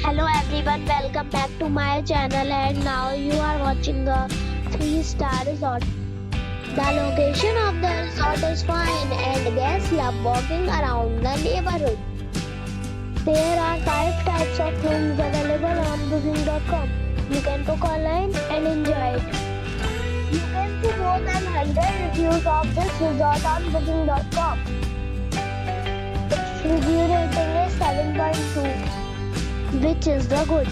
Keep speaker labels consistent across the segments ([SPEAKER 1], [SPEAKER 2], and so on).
[SPEAKER 1] Hello everyone, welcome back to my channel and now you are watching a 3-star resort. The location of the resort is fine and guests love walking around the neighborhood. There are 5 types of rooms available on booking.com. You can book online and enjoy it. You can see more than 100 reviews of this resort on booking.com. Its review rating is 7.2. which is the good.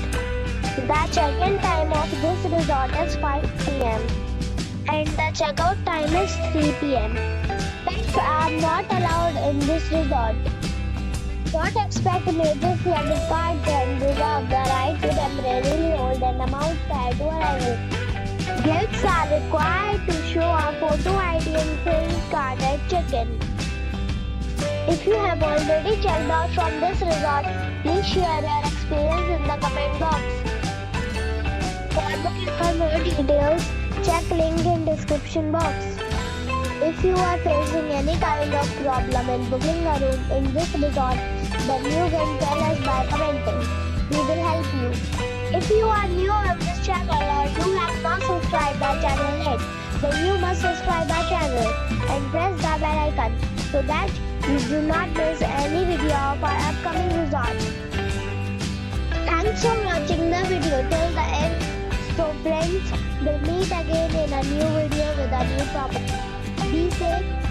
[SPEAKER 1] The check-in time of this resort is 5 p.m. and the check-out time is 3 p.m. Pets are not allowed in this resort. Don't expect major credit cards and reserve the right to temporarily hold an amount prior to arrival. Guests are required to show a photo ID and credit card at check-in. If you have already checked out from this resort, please share your experience in the comment box. For booking or more details, check link in description box. If you are facing any kind of problem in booking a room in this resort, then you can tell us by commenting. We will help you. If you are new on this channel or you have not subscribed our channel yet, then you must subscribe our channel and press the bell icon so that you do not miss any video of our upcoming resort. Thanks for watching the video till the end. So friends, we'll meet again in a new video with a new property. Be safe.